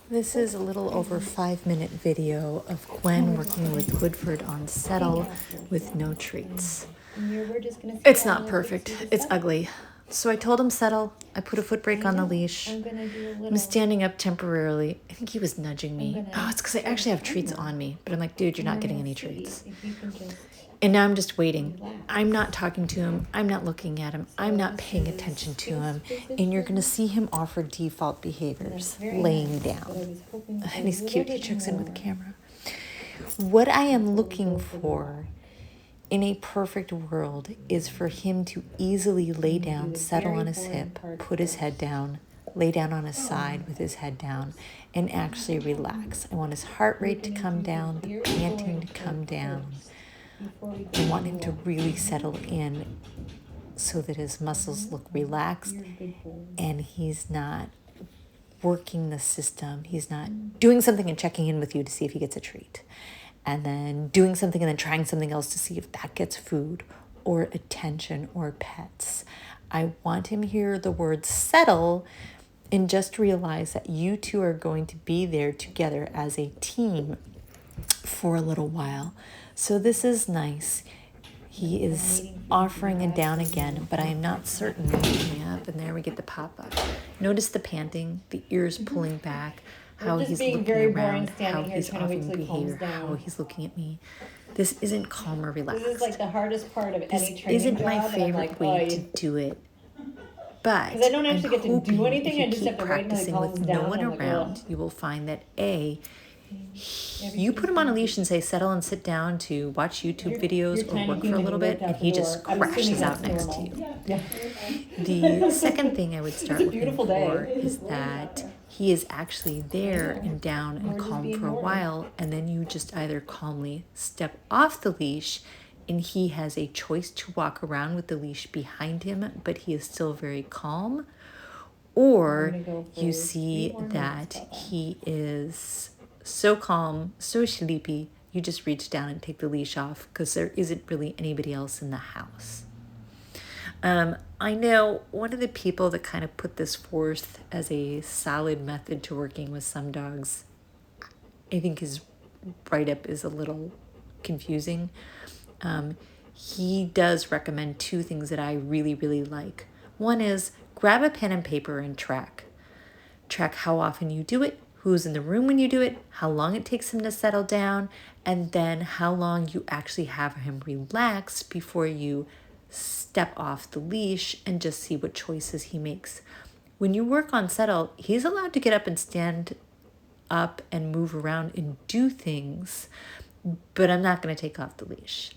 This is a little over 5-minute video of Gwen working with Woodford on settle with no treats. It's not perfect. It's ugly. So I told him settle. I put a foot brake on the leash. I'm standing up temporarily. I think he was nudging me. Oh, it's because I actually have treats on me. But I'm like, dude, you're not getting any treats. And now I'm just waiting. I'm not talking to him. I'm not looking at him. I'm not paying attention to him. And you're going to see him offer default behaviors, laying down. And he's cute. He checks in with the camera. What I am looking for in a perfect world is for him to easily lay down, settle on his hip, put his head down, lay down on his side with his head down, and actually relax. I want his heart rate to come down, the panting to come down. I want him to really settle in so that his muscles look relaxed and he's not working the system. He's not doing something and checking in with you to see if he gets a treat. And then doing something and then trying something else to see if that gets food or attention or pets. I want him to hear the word settle and just realize that you two are going to be there together as a team for a little while. So this is nice. He is offering a down again, but I am not certain. Yep, and there we get the pop-up. Notice the panting, the ears pulling back, how he's looking around, how he's offering behavior, how he's looking at me. This isn't calm or relaxed. This is like the hardest part of any training job. This isn't my favorite way to do it. But I don't actually get to do anything. I just have to wait until he practicing calms with down. no one around, you will find that you put him on a leash and say settle and sit down to watch YouTube videos or work for a little bit, and he just crashes out next to you. The second thing I would start looking for is that he is actually there and down and calm for a while, and then you just either calmly step off the leash and he has a choice to walk around with the leash behind him, but he is still very calm, or you see that he is so calm, so sleepy, you just reach down and take the leash off because there isn't really anybody else in the house. I know one of the people that kind of put this forth as a solid method to working with some dogs, I think his write-up is a little confusing. He does recommend two things that I really, really like. One is grab a pen and paper and track. Track how often you do it, who's in the room when you do it, how long it takes him to settle down, and then how long you actually have him relax before you step off the leash and just see what choices he makes. When you work on settle, he's allowed to get up and stand up and move around and do things, but I'm not going to take off the leash.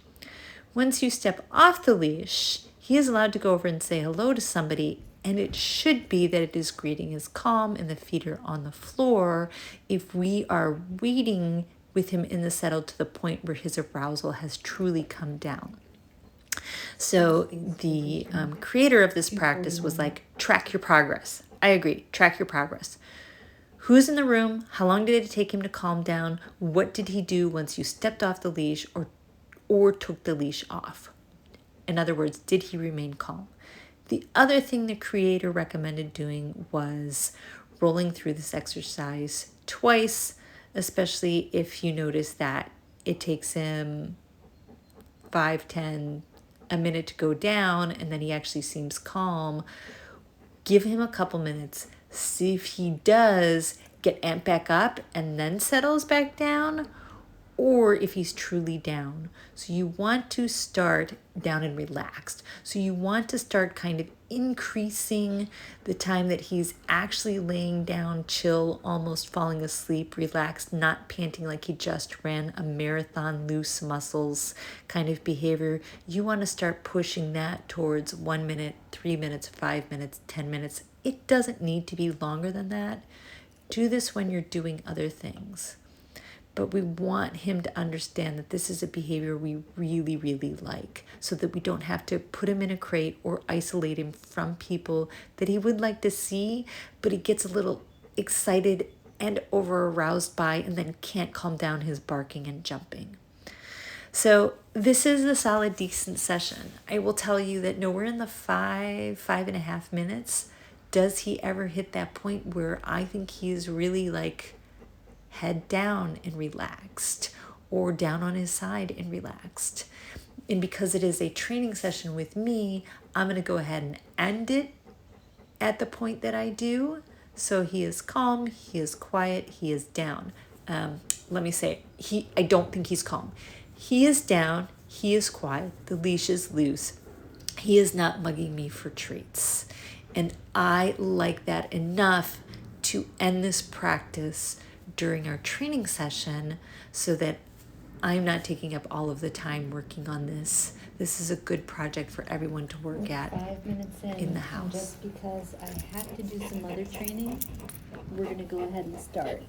Once you step off the leash, he is allowed to go over and say hello to somebody, and it should be that his greeting is calm and the feet are on the floor if we are waiting with him in the settle to the point where his arousal has truly come down. So the creator of this practice was like, track your progress. I agree, track your progress. Who's in the room? How long did it take him to calm down? What did he do once you stepped off the leash or took the leash off? In other words, did he remain calm? The other thing the creator recommended doing was rolling through this exercise twice, especially if you notice that it takes him 5, 10, a minute to go down, and then he actually seems calm. Give him a couple minutes. See if he does get amped back up and then settles back down, or if he's truly down. So you want to start down and relaxed. So you want to start kind of increasing the time that he's actually laying down, chill, almost falling asleep, relaxed, not panting like he just ran a marathon, loose muscles kind of behavior. You want to start pushing that towards 1 minute, 3 minutes, 5 minutes, 10 minutes. It doesn't need to be longer than that. Do this when you're doing other things. But we want him to understand that this is a behavior we really, really like, so that we don't have to put him in a crate or isolate him from people that he would like to see, but he gets a little excited and over-aroused by and then can't calm down his barking and jumping. So this is a solid, decent session. I will tell you that nowhere in the 5.5 minutes does he ever hit that point where I think he's really like head down and relaxed, or down on his side and relaxed? And because it is a training session with me, I'm going to go ahead and end it at the point that I do. So he is calm, he is quiet, he is down. Let me say, I don't think he's calm. He is down, he is quiet, the leash is loose. He is not mugging me for treats. And I like that enough to end this practice during our training session so that I'm not taking up all of the time working on this. This is a good project for everyone to work at 5 minutes in the house. Just because I have to do some other training, we're going to go ahead and start.